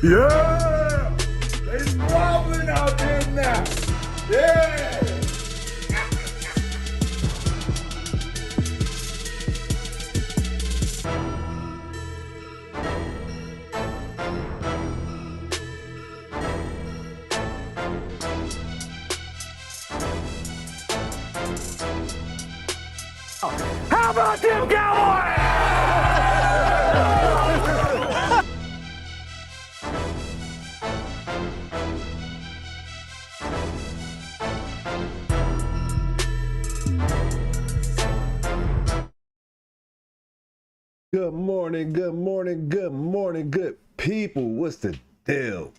Yeah! It's wobbling out there now. Yeah! How about them Cowboys? Good morning, good morning, good morning, good people. What's the deal?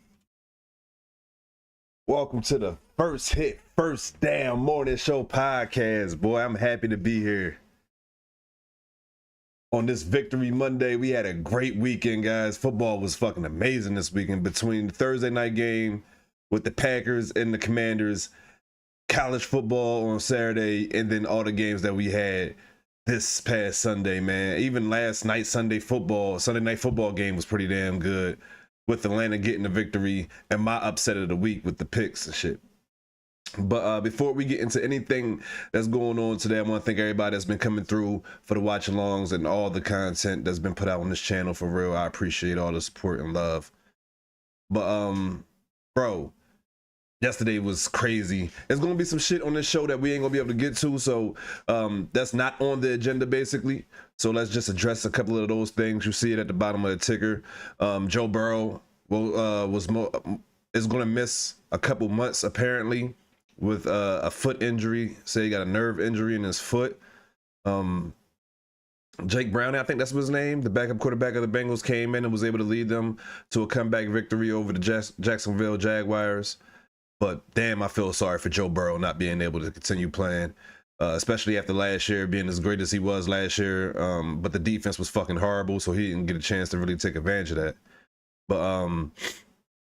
Welcome to the First Hit, First Down Morning Show podcast. Boy, I'm happy to be here. On this Victory Monday, we had a great weekend, guys. Football was fucking amazing this weekend between the Thursday night game with the Packers and the Commanders, college football on Saturday, and then all the games that we had this past Sunday, man. Even last night, Sunday night football game was pretty damn good with Atlanta getting the victory and my upset of the week with the picks and shit. But before we get into anything that's going on today, I want to thank everybody that's been coming through for the watch alongs and all the content that's been put out on this channel. For real, I appreciate all the support and love. But bro, yesterday was crazy. There's gonna be some shit on this show that we ain't gonna be able to get to, so that's not on the agenda basically. So let's just address a couple of those things. You see it at the bottom of the ticker. Joe Burrow is gonna miss a couple months apparently with a foot injury. Say he got a nerve injury in his foot. Jake Browning, I think that's his name, the backup quarterback of the Bengals, came in and was able to lead them to a comeback victory over the Jacksonville Jaguars. But damn, I feel sorry for Joe Burrow not being able to continue playing, especially after last year being as great as he was last year. But the defense was fucking horrible, so he didn't get a chance to really take advantage of that. But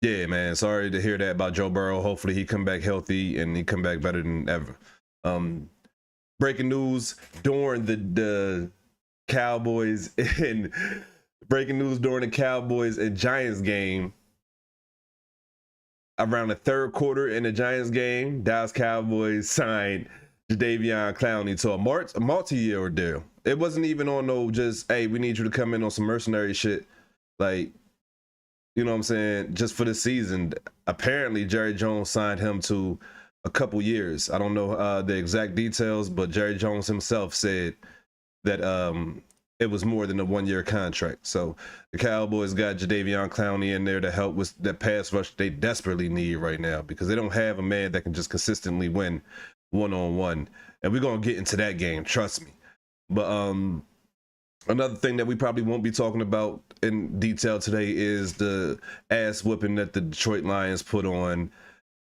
yeah, man, sorry to hear that about Joe Burrow. Hopefully he come back healthy and he come back better than ever. Breaking news during the Cowboys and Giants game. Around the third quarter in the Giants game, Dallas Cowboys signed Jadeveon Clowney to a multi-year deal. It wasn't even on no just, hey, we need you to come in on some mercenary shit. Like, you know what I'm saying? Just for the season. Apparently, Jerry Jones signed him to a couple years. I don't know the exact details, but Jerry Jones himself said that it was more than a one-year contract. So the Cowboys got Jadeveon Clowney in there to help with that pass rush they desperately need right now because they don't have a man that can just consistently win one-on-one. And we're going to get into that game, trust me. But another thing that we probably won't be talking about in detail today is the ass whooping that the Detroit Lions put on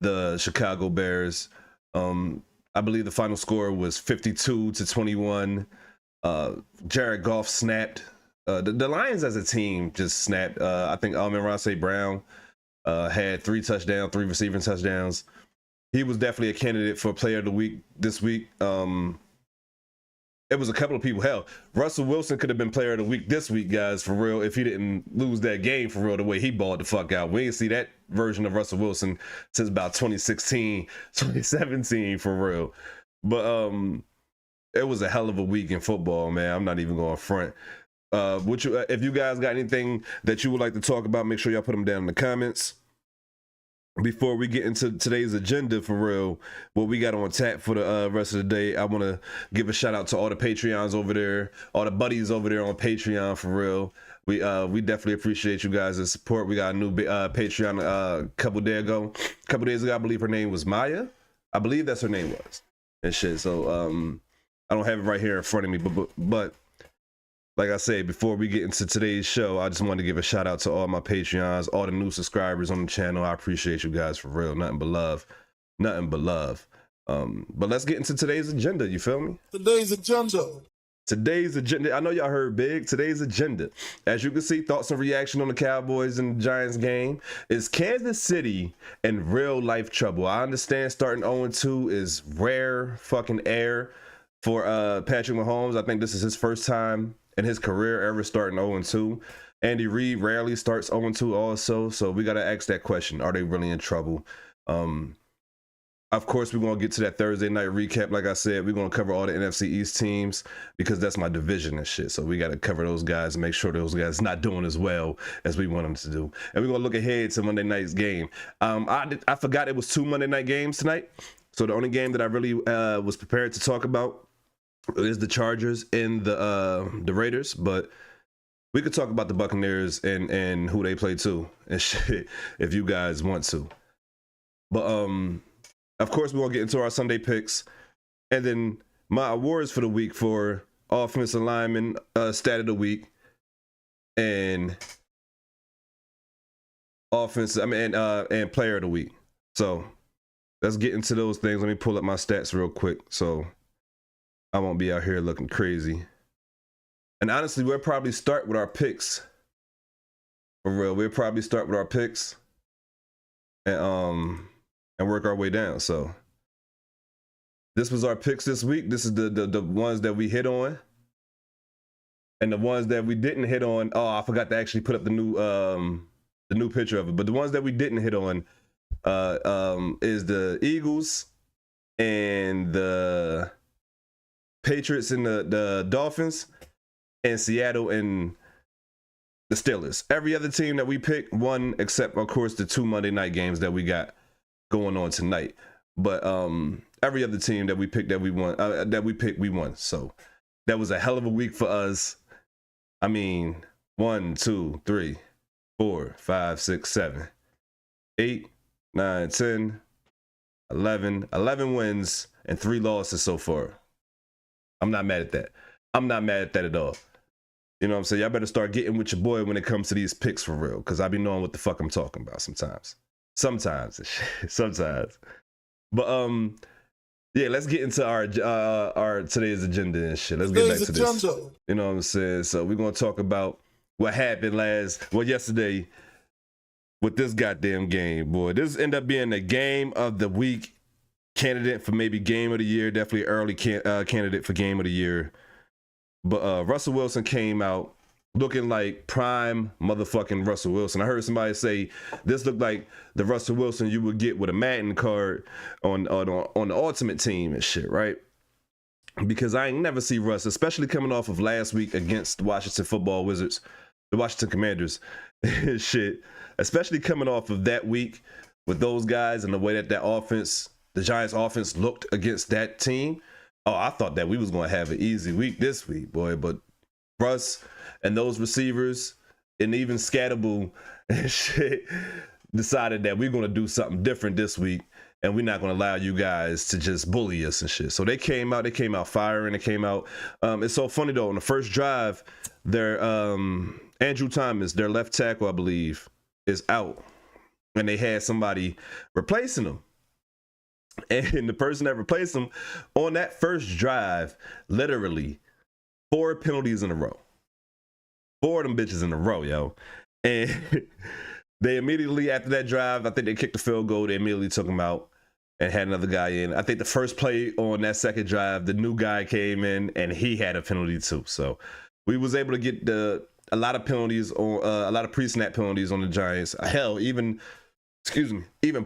the Chicago Bears. I believe the final score was 52-21. Jared Goff snapped. The Lions as a team just snapped. I think Amon-Ra St. Brown had 3 receiving touchdowns. He was definitely a candidate for player of the week this week. It was a couple of people. Hell, Russell Wilson could have been player of the week this week, guys, for real, if he didn't lose that game for real, the way he balled the fuck out. We didn't see that version of Russell Wilson since about 2016, 2017 for real. But it was a hell of a week in football, man. I'm not even going front. If you guys got anything that you would like to talk about, make sure y'all put them down in the comments. Before we get into today's agenda for real, what we got on tap for the rest of the day, I want to give a shout out to all the Patreons over there, all the buddies over there on Patreon for real. We definitely appreciate you guys' support. We got a new Patreon a couple days ago. I believe her name was Maya. I believe that's her name was and shit. So I don't have it right here in front of me, but like I said, before we get into today's show, I just wanted to give a shout out to all my Patreons, all the new subscribers on the channel. I appreciate you guys for real. Nothing but love. Nothing but love. But let's get into today's agenda. You feel me? Today's agenda. I know y'all heard big. Today's agenda. As you can see, thoughts and reaction on the Cowboys and Giants game. Is Kansas City in real life trouble? I understand starting 0-2 is rare fucking air for Patrick Mahomes. I think this is his first time in his career ever starting 0-2. Andy Reid rarely starts 0-2 also, so we got to ask that question. Are they really in trouble? Of course, we're going to get to that Thursday night recap. Like I said, we're going to cover all the NFC East teams because that's my division and shit. So we got to cover those guys and make sure those guys not doing as well as we want them to do. And we're going to look ahead to Monday night's game. I forgot it was 2 Monday night games tonight. So the only game that I really was prepared to talk about is the Chargers and the Raiders. But we could talk about the Buccaneers and who they play too and shit if you guys want to. But of course, we're going to get into our Sunday picks. And then my awards for the week for offensive lineman, stat of the week, and and player of the week. So let's get into those things. Let me pull up my stats real quick so I won't be out here looking crazy. And honestly, we'll probably start with our picks. For real, we'll probably start with our picks and work our way down. So this was our picks this week. This is the ones that we hit on, and the ones that we didn't hit on. Oh, I forgot to actually put up the new picture of it. But the ones that we didn't hit on is the Eagles and the Patriots and the Dolphins, and Seattle and the Steelers. Every other team that we picked won, except of course the 2 Monday night games that we got going on tonight. But every other team that we picked we won. So that was a hell of a week for us. I mean, 1, 2, 3, 4, 5, 6, 7, 8, 9, 10, 11 wins and 3 losses so far. I'm not mad at that. I'm not mad at that at all. You know what I'm saying? Y'all better start getting with your boy when it comes to these picks for real, because I be knowing what the fuck I'm talking about sometimes. Sometimes. But yeah, let's get into our today's agenda and shit. Let's get back to this. You know what I'm saying? So we're gonna talk about what happened yesterday with this goddamn game, boy. This ended up being a game of the week candidate for maybe game of the year, definitely early candidate for game of the year. But Russell Wilson came out looking like prime motherfucking Russell Wilson. I heard somebody say this looked like the Russell Wilson you would get with a Madden card on the Ultimate Team and shit, right? Because I ain't never see Russ, especially coming off of last week against the Washington Football Wizards, the Washington Commanders, shit. Especially coming off of that week with those guys and the way that offense, the Giants offense looked against that team. Oh, I thought that we was going to have an easy week this week, boy. But Russ and those receivers and even Scatterbull and shit decided that we're going to do something different this week, and we're not going to allow you guys to just bully us and shit. So they came out firing. They came out. It's so funny, though. On the first drive, their Andrew Thomas, their left tackle, I believe, is out. And they had somebody replacing him. And the person that replaced him on that first drive, literally 4 penalties in a row. 4 of them bitches in a row, yo. And they immediately, after that drive, I think they kicked the field goal. They immediately took him out and had another guy in. I think the first play on that second drive, the new guy came in and he had a penalty too. So we was able to get a lot of penalties, or a lot of pre-snap penalties on the Giants. Hell, even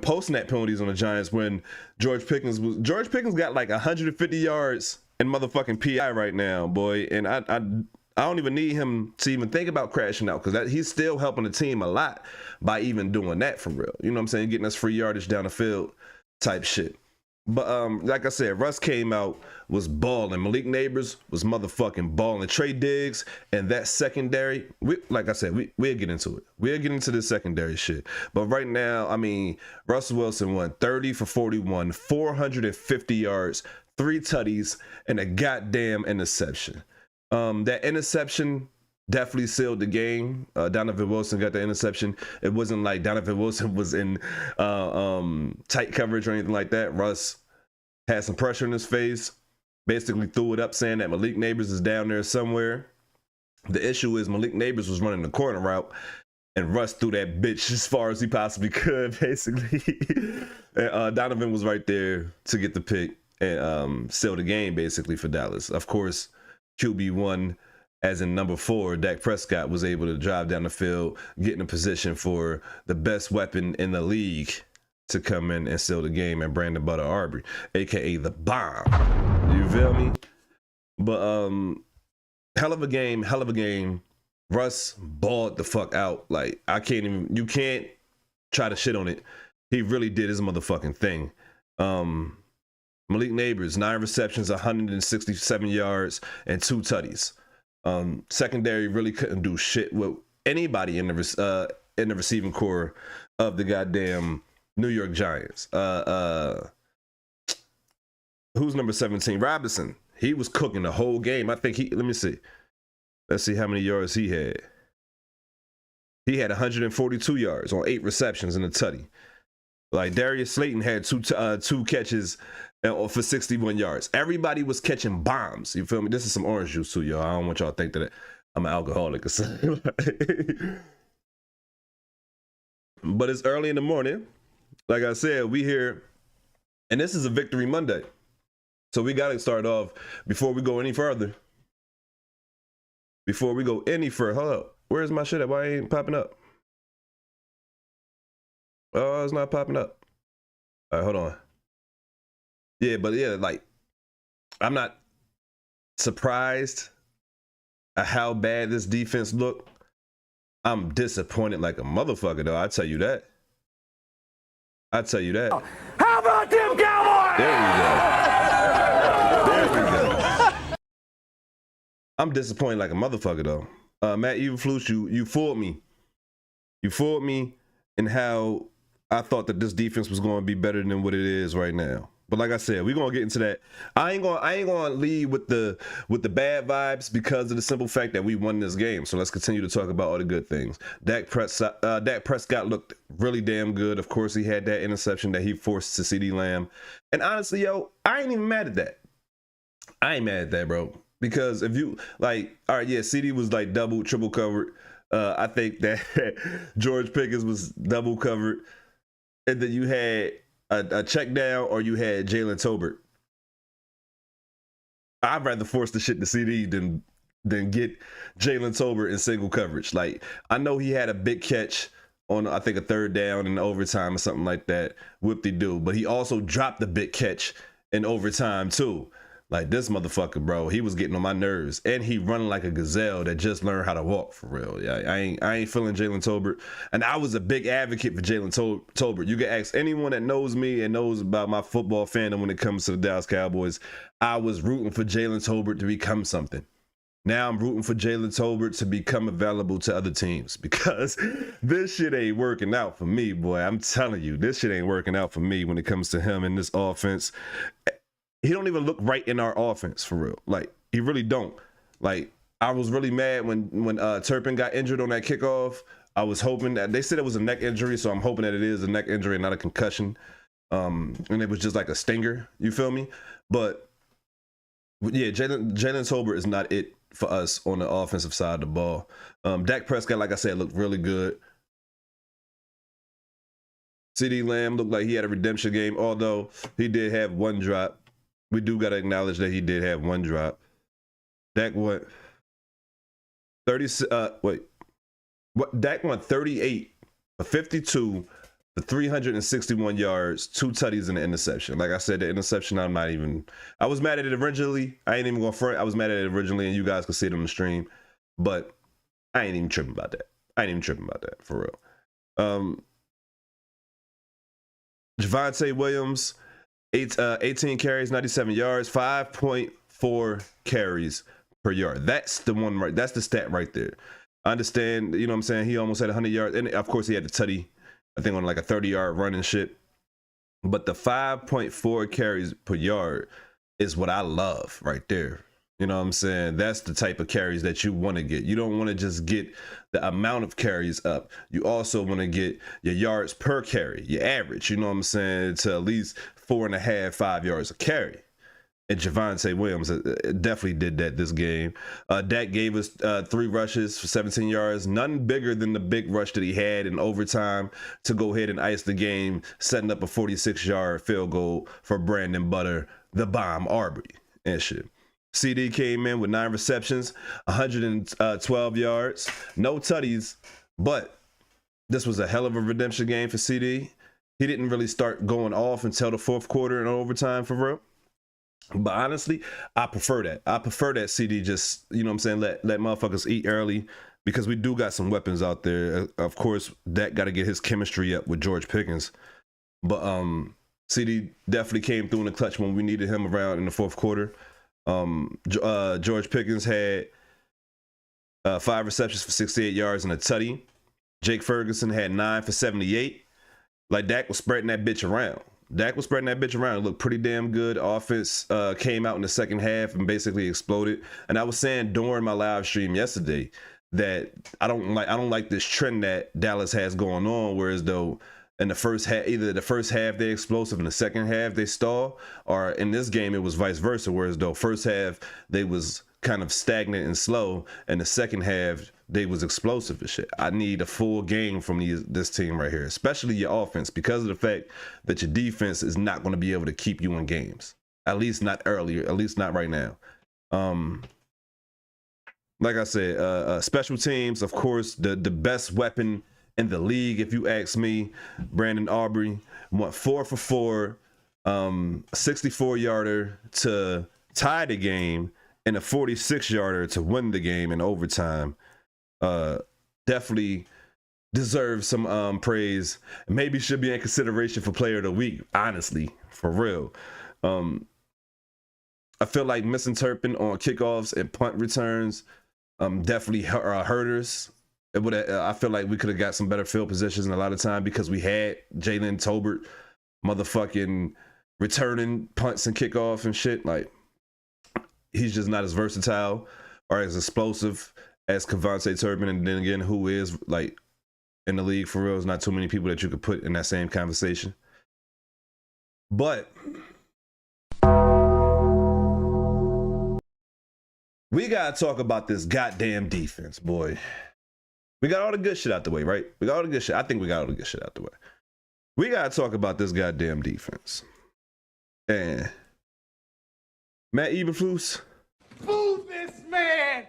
post-snap penalties on the Giants when George Pickens got like 150 yards in motherfucking PI right now, boy. And I don't even need him to even think about crashing out, because he's still helping the team a lot by even doing that for real. You know what I'm saying? Getting us free yardage down the field type shit. But like I said, Russ came out, was balling. Malik Neighbors was motherfucking balling. Trey Diggs and that secondary, like I said, we'll get into it. We'll get into this secondary shit. But right now, I mean, Russell Wilson won 30 for 41, 450 yards, 3 tutties, and a goddamn interception. That interception definitely sealed the game. Donovan Wilson got the interception. It wasn't like Donovan Wilson was in tight coverage or anything like that. Russ had some pressure in his face, basically threw it up saying that Malik Neighbors is down there somewhere. The issue is Malik Neighbors was running the corner route, and Russ threw that bitch as far as he possibly could, basically. And Donovan was right there to get the pick and seal the game, basically, for Dallas. Of course, QB1 as in number 4, Dak Prescott was able to drive down the field, get in a position for the best weapon in the league to come in and seal the game, and Brandon Butter Aubrey, aka the bomb. You feel me? But hell of a game. Russ balled the fuck out. Like, you can't try to shit on it. He really did his motherfucking thing. Malik Nabers, 9 receptions, 167 yards, and 2 tutties. Secondary really couldn't do shit with anybody in the receiving core of the goddamn New York Giants. Who's number 17? Robinson. He was cooking the whole game. I think let me see. Let's see how many yards he had. He had 142 yards on 8 receptions in a tutty. Like, Darius Slayton had two catches for 61 yards. Everybody was catching bombs. You feel me? This is some orange juice too, y'all. I don't want y'all to think that I'm an alcoholic or something. But it's early in the morning. Like I said, we here, and this is a Victory Monday. So we got to start off before we go any further. Hold up. Where's my shit at? Why ain't popping up? Oh, it's not popping up. All right, hold on. Yeah, but yeah, like, I'm not surprised at how bad this defense looked. I'm disappointed like a motherfucker, though. I tell you that. How about them Cowboys? There we go. I'm disappointed like a motherfucker, though. Matt Eberflus, you fooled me. You fooled me in how I thought that this defense was going to be better than what it is right now. But like I said, we're gonna get into that. I ain't gonna lead with the bad vibes because of the simple fact that we won this game. So let's continue to talk about all the good things. Dak Prescott looked really damn good. Of course, he had that interception that he forced to CeeDee Lamb. And honestly, yo, I ain't even mad at that. I ain't mad at that, bro. Because if you like, all right, yeah, CeeDee was like double, triple covered. I think that George Pickens was double covered, and then you had a check down, or you had Jalen Tolbert. I'd rather force the shit to CeeDee than get Jalen Tolbert in single coverage. Like, I know he had a big catch on, I think, a 3rd down in overtime or something like that. Whoop-de-doo. But he also dropped the big catch in overtime too. Like, this motherfucker, bro, he was getting on my nerves, and he running like a gazelle that just learned how to walk, for real. Yeah, I ain't feeling Jalen Tolbert, and I was a big advocate for Jalen Tolbert. You can ask anyone that knows me and knows about my football fandom when it comes to the Dallas Cowboys. I was rooting for Jalen Tolbert to become something. Now I'm rooting for Jalen Tolbert to become available to other teams, because this shit ain't working out for me, boy. I'm telling you, this shit ain't working out for me when it comes to him in this offense. He don't even look right in our offense, for real. Like, he really don't. Like, I was really mad when Turpin got injured on that kickoff. I was hoping that, they said it was a neck injury, so I'm hoping that it is a neck injury and not a concussion. And it was just like a stinger, you feel me? But yeah, Jalen Tolbert is not it for us on the offensive side of the ball. Dak Prescott, like I said, looked really good. CeeDee Lamb looked like he had a redemption game, although he did have one drop. We do got to acknowledge that he did have one drop. Dak went 38 for 52 for 361 yards, 2 tutties and an interception. Like I said, the interception, I was mad at it originally. I ain't even going front. I was mad at it originally, and you guys could see it on the stream. But I ain't even tripping about that. For real. Javonte Williams, 18 carries, 97 yards, 5.4 carries per yard. That's the one, right? That's the stat right there. I understand, you know what I'm saying? He almost had 100 yards. And of course, he had the tutty, I think, on like a 30-yard run and shit. But the 5.4 carries per yard is what I love right there. You know what I'm saying? That's the type of carries that you want to get. You don't want to just get the amount of carries up. You also want to get your yards per carry, your average, you know what I'm saying, to at least 4.5, 5 yards a carry. And Javonte Williams definitely did that this game. Dak gave us 3 rushes for 17 yards, none bigger than the big rush that he had in overtime to go ahead and ice the game, setting up a 46-yard field goal for Brandon Butter, the bomb Aubrey and shit. CD came in with 9 receptions, 112 yards, no tutties, but this was a hell of a redemption game for CD. He didn't really start going off until the fourth quarter and overtime for real. But honestly, I prefer that. I prefer that CD just, you know what I'm saying, let motherfuckers eat early, because we do got some weapons out there. Of course, Dak got to get his chemistry up with George Pickens. But CD definitely came through in the clutch when we needed him around in the fourth quarter. George Pickens had 5 receptions for 68 yards and a tutty. Jake Ferguson had 9 for 78. Like, Dak was spreading that bitch around. It looked pretty damn good. Offense came out in the second half and basically exploded. And I was saying during my live stream yesterday that I don't like this trend that Dallas has going on, whereas though in the first half, either the first half they're explosive and the second half they stall, or in this game it was vice versa, whereas though first half they was kind of stagnant and slow, and the second half they was explosive and shit. I need a full game from this team right here, especially your offense, because of the fact that your defense is not going to be able to keep you in games. At least not earlier, at least not right now. Like I said, special teams, of course, the best weapon in the league, if you ask me. Brandon Aubrey went 4 for 4, 64-yarder to tie the game, and a 46-yarder to win the game in overtime. Definitely deserves some praise. Maybe should be in consideration for player of the week, honestly, for real. I feel like misinterpreting on kickoffs and punt returns definitely hurt us. I feel like we could have got some better field positions in a lot of time, because we had Jalen Tolbert motherfucking returning punts and kickoff and shit. Like, he's just not as versatile or as explosive as Kevontae Turpin. And then again, who is like in the league for real? There's not too many people that you could put in that same conversation. But we gotta talk about this goddamn defense, boy. We got all the good shit out the way, right? We got all the good shit. I think we got all the good shit out the way. We gotta talk about this goddamn defense. And Matt Eberflus. Fool this man!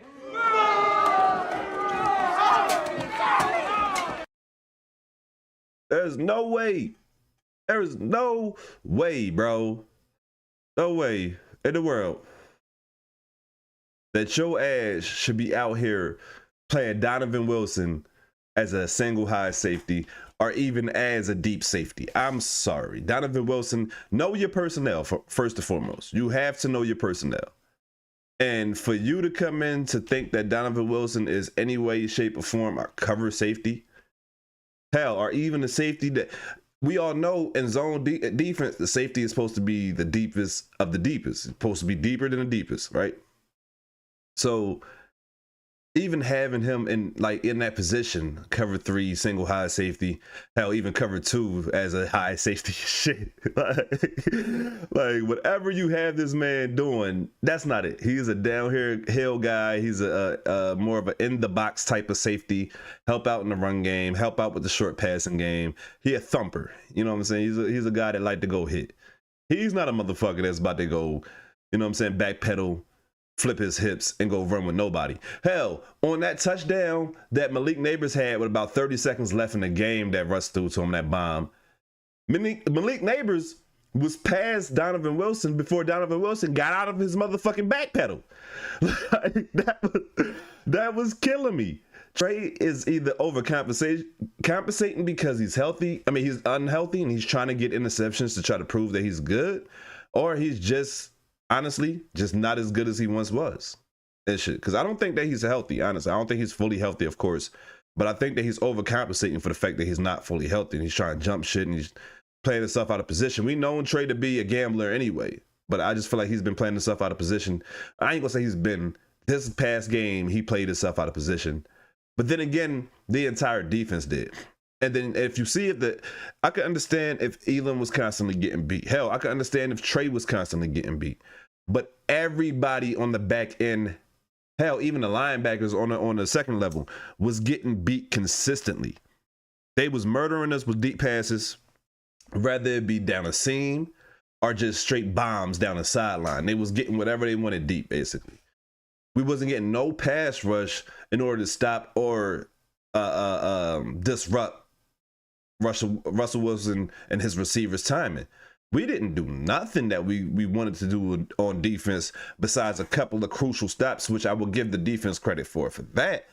There's no way. There is no way, bro. No way in the world that your ass should be out here playing Donovan Wilson as a single high safety or even as a deep safety. I'm sorry. Donovan Wilson, know your personnel first and foremost. You have to know your personnel. And for you to come in to think that Donovan Wilson is any way, shape, or form a cover safety, hell, or even the safety that we all know in zone defense, the safety is supposed to be the deepest of the deepest. It's supposed to be deeper than the deepest, right? So even having him in that position, cover 3, single high safety, hell, even cover 2 as a high safety shit. like whatever you have this man doing, that's not it. He's a downhill guy. He's a more of an in the box type of safety. Help out in the run game, help out with the short passing game. He a thumper. You know what I'm saying? He's a guy that like to go hit. He's not a motherfucker that's about to go, you know what I'm saying, backpedal, flip his hips, and go run with nobody. Hell, on that touchdown that Malik Neighbors had with about 30 seconds left in the game that Russ threw to him, that bomb, Malik Neighbors was past Donovan Wilson before Donovan Wilson got out of his motherfucking backpedal. That was killing me. Trey is either compensating because he's healthy. I mean, he's unhealthy and he's trying to get interceptions to try to prove that he's good, or he's just honestly just not as good as he once was and shit. Because I don't think that he's healthy, honestly. I don't think he's fully healthy, of course, but I think that he's overcompensating for the fact that he's not fully healthy, and he's trying to jump shit and he's playing himself out of position. We know Trey to be a gambler anyway, but I just feel like he's been playing himself out of position. I ain't gonna say he's been. This past game he played himself out of position, but then again the entire defense did. And then if you see I could understand if Elam was constantly getting beat. Hell, I could understand if Trey was constantly getting beat. But everybody on the back end, hell, even the linebackers on the second level, was getting beat consistently. They was murdering us with deep passes, whether it be down a seam are just straight bombs down the sideline. They was getting whatever they wanted deep, basically. We wasn't getting no pass rush in order to stop or disrupt Russell Wilson and his receivers' timing. We didn't do nothing that we wanted to do on defense besides a couple of crucial stops, which I will give the defense credit for that.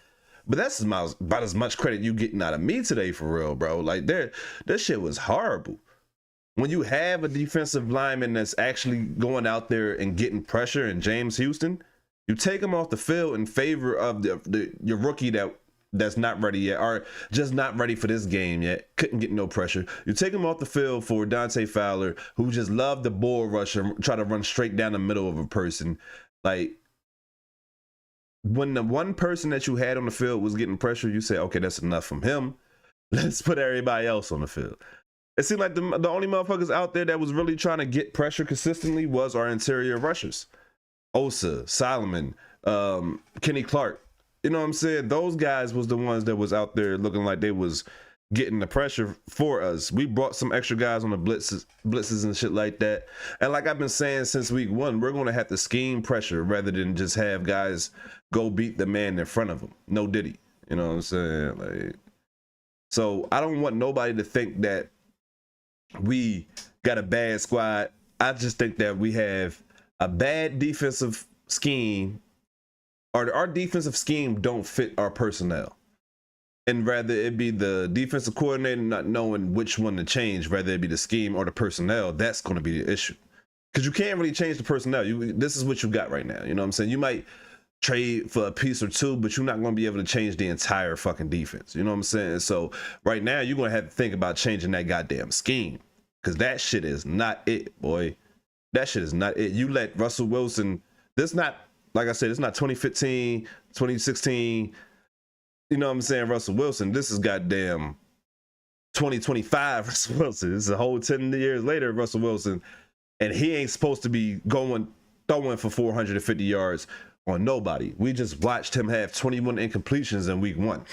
But that's about as much credit you getting out of me today, for real, bro. Like, that shit was horrible. When you have a defensive lineman that's actually going out there and getting pressure, and James Houston, you take him off the field in favor of your rookie that's not ready yet, or just not ready for this game yet, couldn't get no pressure. You take him off the field for Dante Fowler, who just loved the bull rush and try to run straight down the middle of a person. Like, when the one person that you had on the field was getting pressure, you say, okay, that's enough from him. Let's put everybody else on the field. It seemed like the only motherfuckers out there that was really trying to get pressure consistently was our interior rushers. Osa, Solomon, Kenny Clark. You know what I'm saying? Those guys was the ones that was out there looking like they was getting the pressure for us. We brought some extra guys on the blitzes and shit like that. And like I've been saying since week one, we're going to have to scheme pressure rather than just have guys go beat the man in front of them. No diddy. You know what I'm saying? Like, so I don't want nobody to think that we got a bad squad. I just think that we have a bad defensive scheme, or our defensive scheme don't fit our personnel. And rather it be the defensive coordinator not knowing which one to change, rather it be the scheme or the personnel, that's going to be the issue. Because you can't really change the personnel. This is what you got right now. You know what I'm saying? You might trade for a piece or two, but you're not going to be able to change the entire fucking defense. You know what I'm saying? So right now you're going to have to think about changing that goddamn scheme. Because that shit is not it, boy. That shit is not it. You let Russell Wilson, this not, like I said, it's not 2015, 2016, you know what I'm saying, Russell Wilson. This is goddamn 2025 Russell Wilson. This is a whole 10 years later Russell Wilson, and he ain't supposed to be throwing for 450 yards on nobody. We just watched him have 21 incompletions in week one.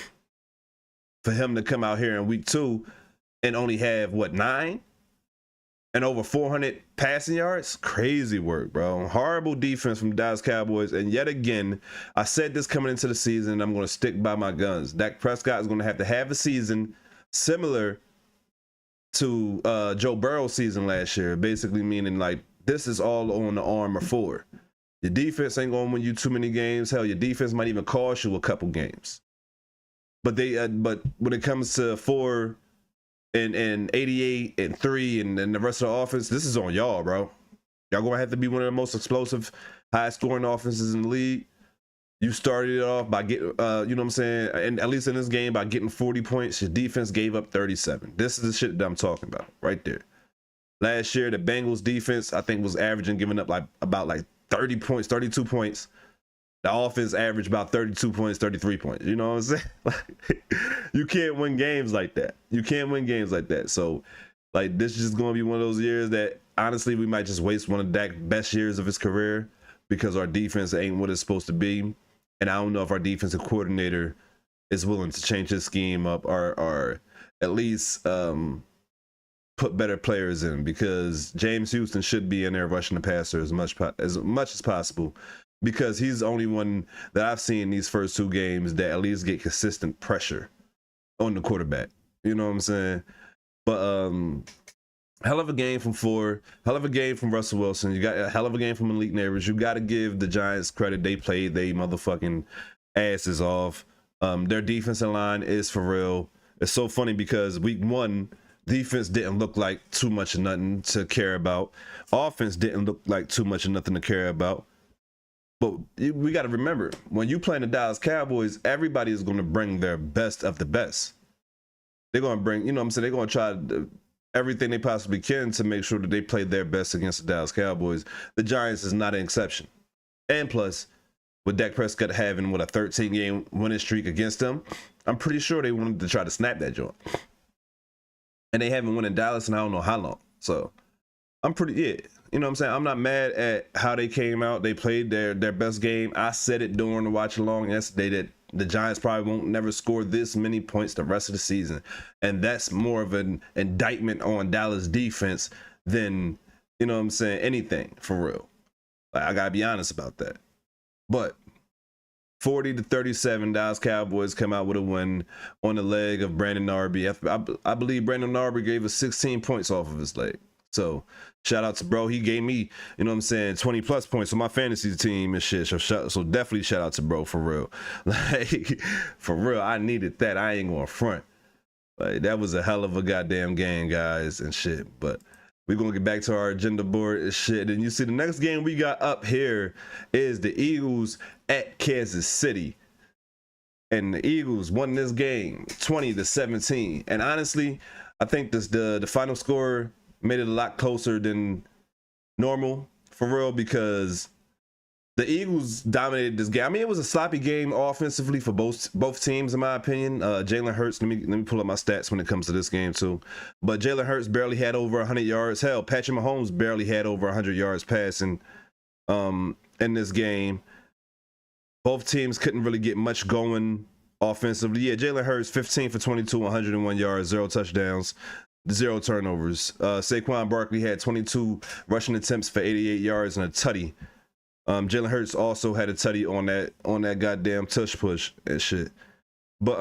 For him to come out here in week two and only have, 9? And over 400 passing yards? Crazy work, bro. Horrible defense from the Dallas Cowboys. And yet again, I said this coming into the season, and I'm going to stick by my guns. Dak Prescott is going to have a season similar to Joe Burrow's season last year, basically meaning like this is all on the arm of 4. Your defense ain't going to win you too many games. Hell, your defense might even cost you a couple games. But but when it comes to 4 and 88 and 3 and the rest of the offense, this is on y'all, bro. Y'all gonna have to be one of the most explosive, high scoring offenses in the league. You started it off by getting, you know what I'm saying, and at least in this game, by getting 40 points. Your defense gave up 37. This is the shit that I'm talking about right there. Last year, the Bengals defense, I think, was averaging, giving up about 30 points, 32 points. The offense averaged about 32 points, 33 points. You know what I'm saying? Like, you can't win games like that. You can't win games like that. So, like, this is just going to be one of those years that, honestly, we might just waste one of Dak's best years of his career because our defense ain't what it's supposed to be. And I don't know if our defensive coordinator is willing to change his scheme up or at least put better players in, because James Houston should be in there rushing the passer as much as possible. Because he's the only one that I've seen these first 2 games that at least get consistent pressure on the quarterback. You know what I'm saying? But hell of a game from 4. Hell of a game from Russell Wilson. You got a hell of a game from Malik Nabers. You got to give the Giants credit. They played they motherfucking asses off. Their defensive line is for real. It's so funny because week 1, defense didn't look like too much of nothing to care about. Offense didn't look like too much of nothing to care about. But we got to remember, when you play the Dallas Cowboys, everybody is going to bring their best of the best. They're going to bring, you know what I'm saying, they're going to try everything they possibly can to make sure that they play their best against the Dallas Cowboys. The Giants is not an exception. And plus, with Dak Prescott having, a 13-game winning streak against them, I'm pretty sure they wanted to try to snap that joint. And they haven't won in Dallas in I don't know how long. So, I'm you know what I'm saying? I'm not mad at how they came out. They played their best game. I said it during the watch along yesterday that the Giants probably won't never score this many points the rest of the season. And that's more of an indictment on Dallas defense than You know what I'm saying? Anything for real. Like, I gotta be honest about that. But 40-37, Dallas Cowboys come out with a win on the leg of Brandon Narby. I believe Brandon Narby gave us 16 points off of his leg. So shout out to bro. He gave me, you know what I'm saying, 20 plus points on my fantasy team and shit. So definitely shout out to bro for real. Like, for real, I needed that. I ain't gonna front. Like, that was a hell of a goddamn game, guys, and shit. But we're gonna get back to our agenda board and shit. And you see the next game we got up here is the Eagles at Kansas City. And the Eagles won this game 20-17. And honestly, I think the final score made it a lot closer than normal, for real, because the Eagles dominated this game. I mean, it was a sloppy game offensively for both teams, in my opinion. Jalen Hurts, let me pull up my stats when it comes to this game too. But Jalen Hurts barely had over 100 yards. Hell, Patrick Mahomes barely had over 100 yards passing in this game. Both teams couldn't really get much going offensively. Yeah, Jalen Hurts 15 for 22, 101 yards, 0 touchdowns, 0 turnovers. Saquon Barkley had 22 rushing attempts for 88 yards and a tutty. Jalen Hurts also had a tutty on that goddamn tush push and shit. But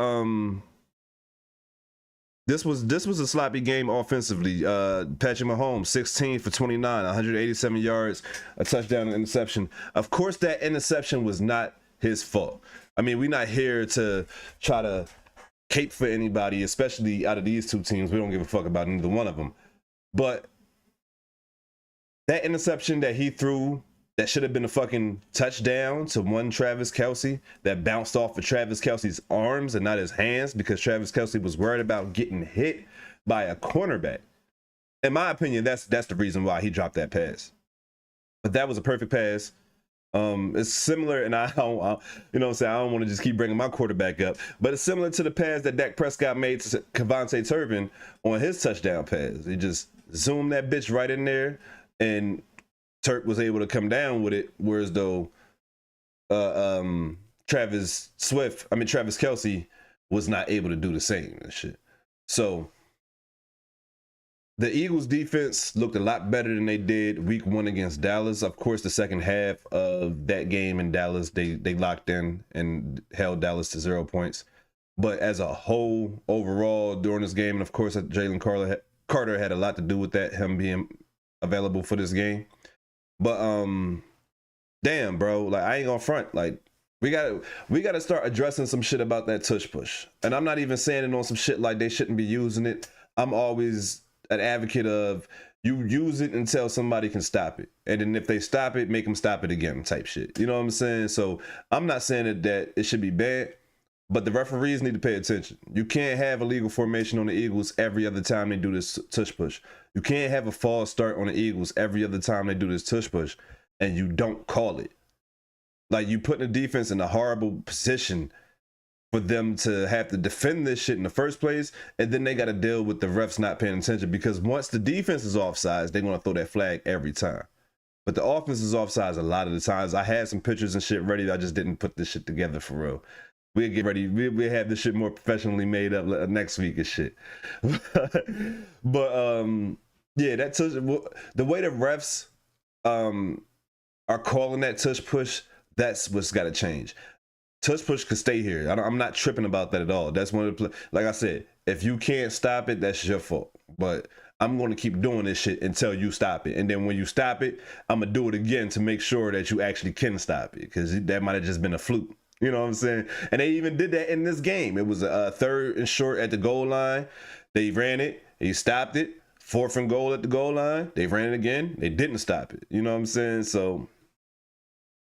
this was a sloppy game offensively. Patrick Mahomes 16 for 29, 187 yards, a touchdown, and interception. Of course, that interception was not his fault. I mean, we're not here to try to cape for anybody, especially out of these two teams. We don't give a fuck about neither one of them. But that interception that he threw, that should have been a fucking touchdown to one Travis Kelce, that bounced off of Travis Kelce's arms and not his hands, because Travis Kelce was worried about getting hit by a cornerback. In my opinion, that's the reason why he dropped that pass. But that was a perfect pass. It's similar, and I don't, you know what I'm saying, I don't want to just keep bringing my quarterback up, but it's similar to the pass that Dak Prescott made to Kevontae Turpin on his touchdown pass. He just zoomed that bitch right in there, and Turp was able to come down with it, whereas though Travis Kelce was not able to do the same and shit. So the Eagles defense looked a lot better than they did week 1 against Dallas. Of course, the second half of that game in Dallas, they locked in and held Dallas to 0 points. But as a whole, overall, during this game, and of course, Jalen Carter had a lot to do with that, him being available for this game. But damn, bro, like, I ain't gonna front. Like, we gotta start addressing some shit about that tush push. And I'm not even saying it on some shit like they shouldn't be using it. I'm always an advocate of, you use it until somebody can stop it, and then if they stop it, make them stop it again, type shit. You know what I'm saying? So I'm not saying that it should be bad, but the referees need to pay attention. You can't have illegal formation on the Eagles every other time they do this tush push. You can't have a false start on the Eagles every other time they do this tush push, and you don't call it. Like, you put the defense in a horrible position for them to have to defend this shit in the first place, and then they got to deal with the refs not paying attention, because once the defense is offsides, they're going to throw that flag every time. But the offense is offsides a lot of the times. I had some pictures and shit ready. I just didn't put this shit together for real. We'll get ready. We'll have this shit more professionally made up next week and shit. But yeah, the way the refs are calling that tush push, that's what's got to change. Tush push could stay here. I'm not tripping about that at all. That's one of the, like I said, if you can't stop it, that's your fault. But I'm going to keep doing this shit until you stop it. And then when you stop it, I'm going to do it again to make sure that you actually can stop it, because that might have just been a fluke. You know what I'm saying? And they even did that in this game. It was a 3rd and short at the goal line. They ran it. He stopped it. 4th and goal at the goal line. They ran it again. They didn't stop it. You know what I'm saying? So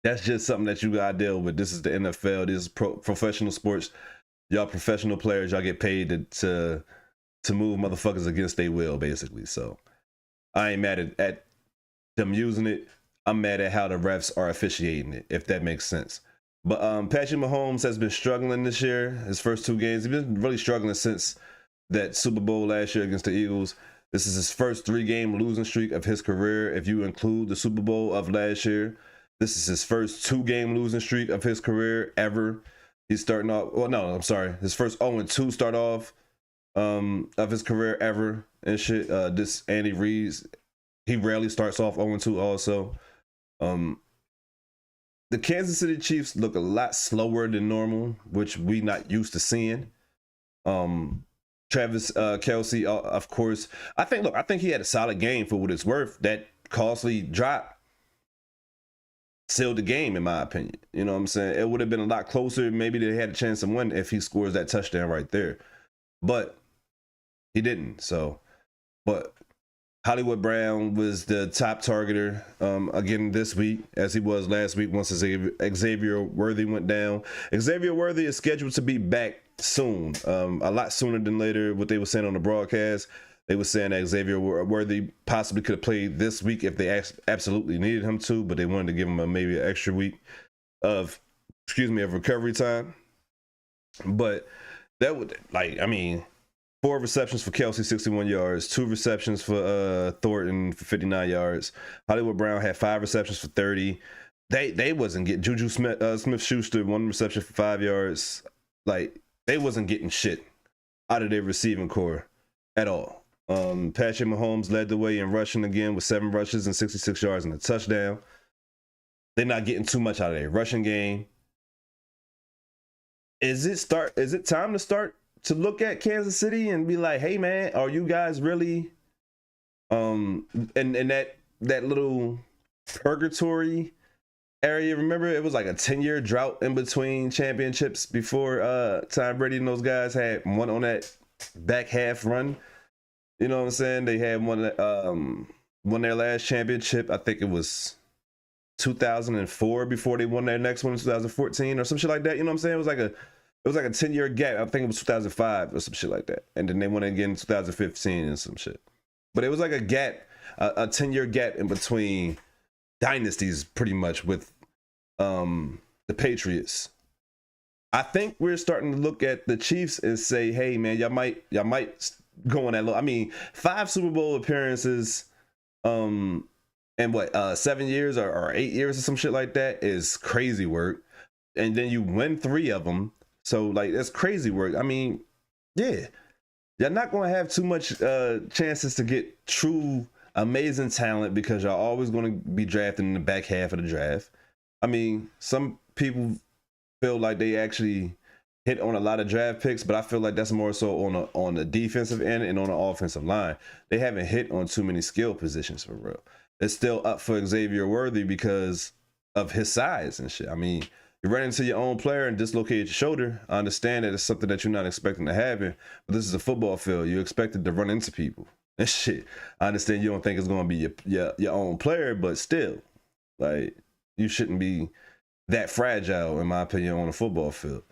that's just something that you gotta deal with. This is the NFL. This is professional sports. Y'all professional players. Y'all get paid to move motherfuckers against their will, basically. So I ain't mad at them using it. I'm mad at how the refs are officiating it, if that makes sense. But Patrick Mahomes has been struggling this year. His first 2 games, he's been really struggling since that Super Bowl last year against the Eagles. This is his first 3-game losing streak of his career, if you include the Super Bowl of last year. This is his first 2-game losing streak of his career ever. He's starting off, well, no, I'm sorry. His first 0-2 start off of his career ever and shit. This Andy Reid's He rarely starts off 0-2 also. The Kansas City Chiefs look a lot slower than normal, which we not used to seeing. Travis Kelce, of course. I think he had a solid game for what it's worth. That costly drop sealed the game, in my opinion. You know what I'm saying? It would have been a lot closer. Maybe they had a chance to win if he scores that touchdown right there. But he didn't. So, but Hollywood Brown was the top targeter again this week, as he was last week once Xavier Worthy went down. Xavier Worthy is scheduled to be back soon, a lot sooner than later. What they were saying on the broadcast, they were saying that Xavier Worthy possibly could have played this week if they absolutely needed him to, but they wanted to give him maybe an extra week of recovery time. But that would, 4 receptions for Kelce, 61 yards. 2 receptions for Thornton for 59 yards. Hollywood Brown had 5 receptions for 30. They wasn't getting Juju Smith-Schuster, 1 reception for 5 yards. Like, they wasn't getting shit out of their receiving core at all. Patrick Mahomes led the way in rushing again with 7 rushes and 66 yards and a touchdown. They're not getting too much out of their rushing game. Is it time to start to look at Kansas City and be like, hey man, are you guys really in that little purgatory area? Remember, it was like a 10-year drought in between championships before Tom Brady and those guys had one on that back half run. You know what I'm saying? They had won their last championship. I think it was 2004 before they won their next one in 2014 or some shit like that. You know what I'm saying? It was like a 10-year gap. I think it was 2005 or some shit like that. And then they won again in 2015 and some shit. But it was like a gap, a 10-year gap in between dynasties pretty much with the Patriots. I think we're starting to look at the Chiefs and say, hey man, y'all might go on that low. I mean, 5 Super Bowl appearances in 7 years or 8 years or some shit like that is crazy work. And then you win 3 of them. So like, that's crazy work. I mean, yeah, you're not going to have too much chances to get true amazing talent because y'all always going to be drafted in the back half of the draft. I mean, some people feel like they actually hit on a lot of draft picks, but I feel like that's more so on the defensive end and on the offensive line. They haven't hit on too many skill positions for real. It's still up for Xavier Worthy because of his size and shit. I mean, you run into your own player and dislocate your shoulder. I understand that it's something that you're not expecting to happen, but this is a football field. You're expected to run into people and shit. I understand you don't think it's going to be your own player, but still, like, you shouldn't be that fragile, in my opinion, on a football field.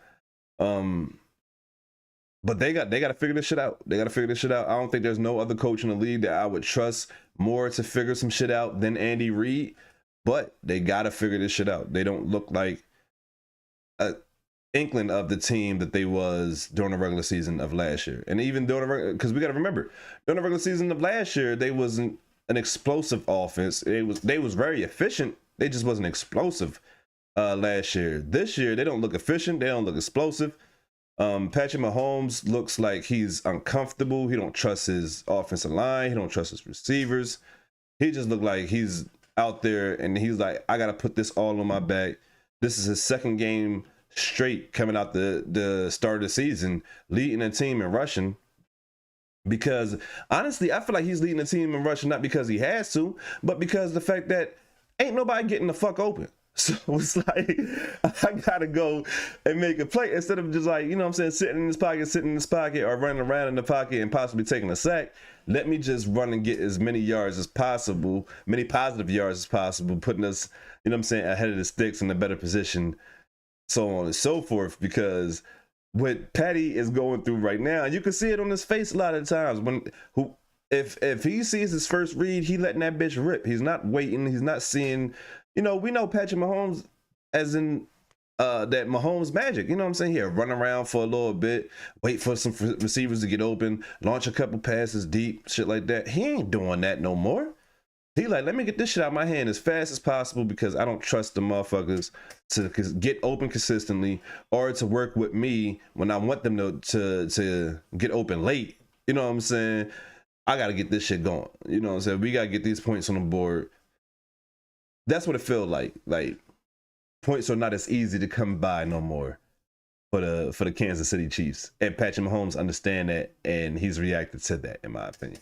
But they got to figure this shit out. I don't think there's no other coach in the league that I would trust more to figure some shit out than Andy Reid. But they got to figure this shit out. They don't look like an inkling of the team that they was during the regular season of last year. And even because we got to remember, during the regular season of last year, they wasn't an explosive offense. They was very efficient. They just wasn't explosive last year. This year, they don't look efficient. They don't look explosive. Patrick Mahomes looks like he's uncomfortable. He don't trust his offensive line. He don't trust his receivers. He just looked like he's out there and he's like, I got to put this all on my back. This is his 2nd game straight coming out the start of the season, leading a team in rushing. Because honestly, I feel like he's leading the team in rushing not because he has to, but because the fact that ain't nobody getting the fuck open. So it's like, I gotta go and make a play instead of just like, you know what I'm saying, sitting in this pocket or running around in the pocket and possibly taking a sack. Let me just run and get as many yards as possible, many positive yards as possible, putting us, you know what I'm saying, ahead of the sticks in a better position, so on and so forth. Because what Patty is going through right now, and you can see it on his face a lot of times, if he sees his first read, he letting that bitch rip. He's not waiting. He's not seeing. You know, we know Patrick Mahomes as in that Mahomes magic. You know what I'm saying? He'll run around for a little bit, wait for some receivers to get open, launch a couple passes deep, shit like that. He ain't doing that no more. He like, let me get this shit out of my hand as fast as possible because I don't trust the motherfuckers to get open consistently or to work with me when I want them to get open late. You know what I'm saying? I got to get this shit going. You know what I'm saying? We got to get these points on the board. That's what it feels like. Like, points are not as easy to come by no more for the Kansas City Chiefs. And Patrick Mahomes understand that, and he's reacted to that, in my opinion.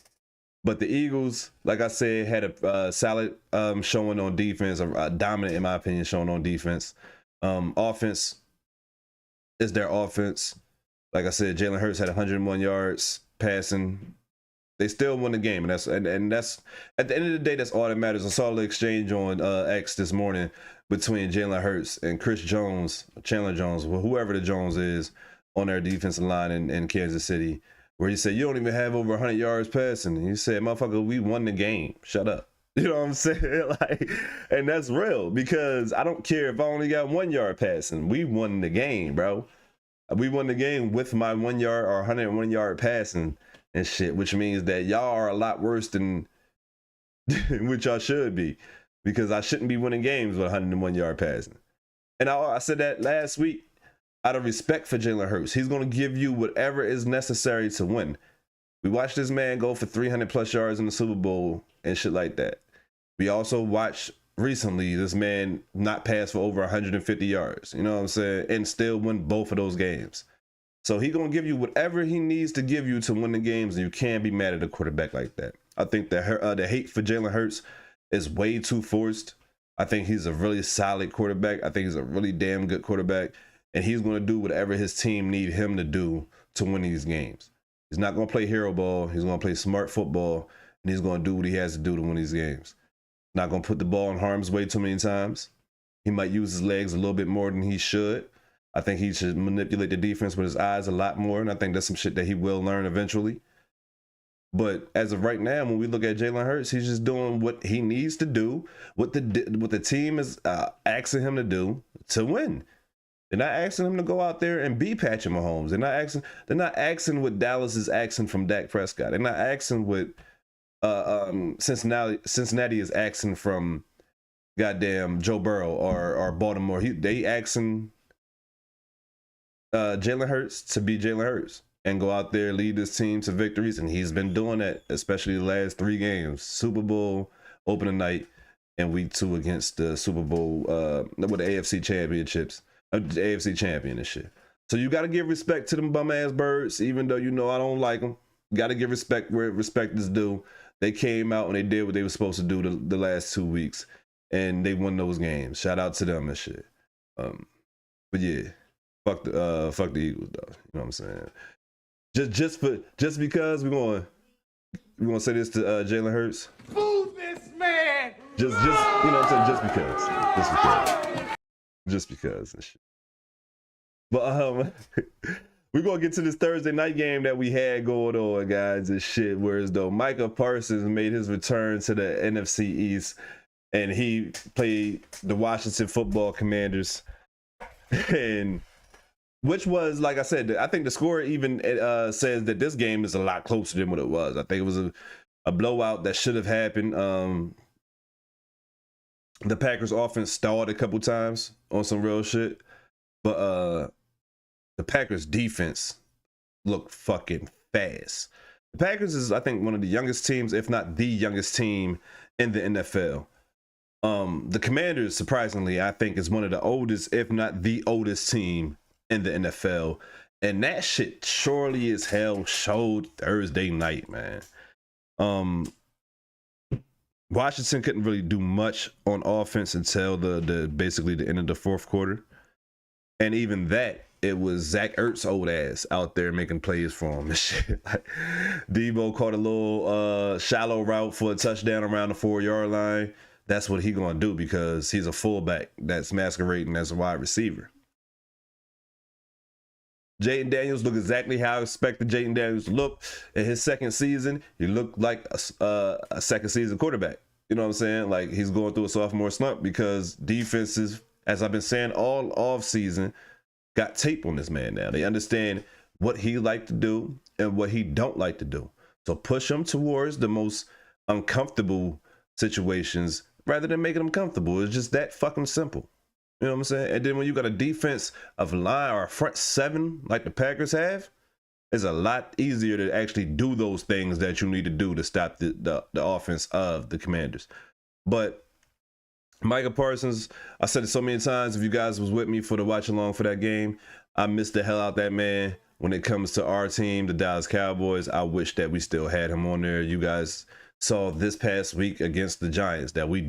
But the Eagles, like I said, had a solid showing on defense, a dominant, in my opinion, showing on defense. Offense is their offense. Like I said, Jalen Hurts had 101 yards passing. They still won the game, and that's at the end of the day, that's all that matters. I saw the exchange on X this morning between Jalen Hurts and Chris Jones, Chandler Jones, whoever the Jones is on their defensive line in Kansas City, where he said, you don't even have over 100 yards passing. And he said, motherfucker, we won the game. Shut up. You know what I'm saying? Like, and that's real, because I don't care if I only got 1 yard passing. We won the game, bro. We won the game with my 1 yard or 101 yard passing and shit, which means that y'all are a lot worse than which y'all should be, because I shouldn't be winning games with 101 yard passing. And I said that last week out of respect for Jalen Hurts. He's going to give you whatever is necessary to win. We watched this man go for 300 plus yards in the Super Bowl and shit like that. We also watched recently this man not pass for over 150 yards, you know what I'm saying, and still win both of those games. So he's going to give you whatever he needs to give you to win the games, and you can't be mad at a quarterback like that. I think the hate for Jalen Hurts is way too forced. I think he's a really solid quarterback. I think he's a really damn good quarterback, and he's going to do whatever his team need him to do to win these games. He's not going to play hero ball. He's going to play smart football, and he's going to do what he has to do to win these games. Not going to put the ball in harm's way too many times. He might use his legs a little bit more than he should. I think he should manipulate the defense with his eyes a lot more, and I think that's some shit that he will learn eventually. But as of right now, when we look at Jalen Hurts, he's just doing what he needs to do, what the team is asking him to do to win. They're not asking him to go out there and be Patrick Mahomes. They're not asking what Dallas is asking from Dak Prescott. They're not asking what Cincinnati is asking from goddamn Joe Burrow or Baltimore. They asking Jalen Hurts to be Jalen Hurts and go out there, lead this team to victories, and he's been doing that, especially the last 3 games: Super Bowl opening night and week 2 against the Super Bowl with the AFC championships, the AFC champion and shit. So you got to give respect to them bum ass birds, even though you know I don't like them. Got to give respect where respect is due. They came out and they did what they were supposed to do the last 2 weeks, and they won those games. Shout out to them and shit. But yeah. Fuck the Eagles though. You know what I'm saying? Just because we're gonna say this to Jalen Hurts. Boo this man! Just you know what I'm saying? Just because and shit. But we're gonna get to this Thursday night game that we had going on, guys, and shit. Whereas though Micah Parsons made his return to the NFC East, and he played the Washington Football Commanders, and which was, like I said, I think the score even says that this game is a lot closer than what it was. I think it was a blowout that should have happened. The Packers offense stalled a couple times on some real shit, but the Packers defense looked fucking fast. The Packers is, I think, one of the youngest teams, if not the youngest team in the NFL. The Commanders, surprisingly, I think is one of the oldest, if not the oldest team in the NFL, and that shit surely as hell showed Thursday night, man. Washington couldn't really do much on offense until basically the end of the 4th quarter, and even that, it was Zach Ertz old ass out there making plays for him and shit. Like, Debo caught a little shallow route for a touchdown around the 4-yard line. That's what he gonna do, because he's a fullback that's masquerading as a wide receiver. Jayden Daniels looked exactly how I expected Jayden Daniels to look in his second season. He looked like a second season quarterback. You know what I'm saying? Like, he's going through a sophomore slump because defenses, as I've been saying all off season, got tape on this man now. They understand what he like to do and what he don't like to do. So push him towards the most uncomfortable situations rather than making them comfortable. It's just that fucking simple. You know what I'm saying? And then when you got a defense of line or a front 7 like the Packers have, It's a lot easier to actually do those things that you need to do to stop the offense of the Commanders. But Micah Parsons, I said it so many times, if you guys was with me for the watch along for that game, I missed the hell out that man. When it comes to our team, the Dallas Cowboys, I wish that we still had him on there. You guys saw this past week against the Giants that we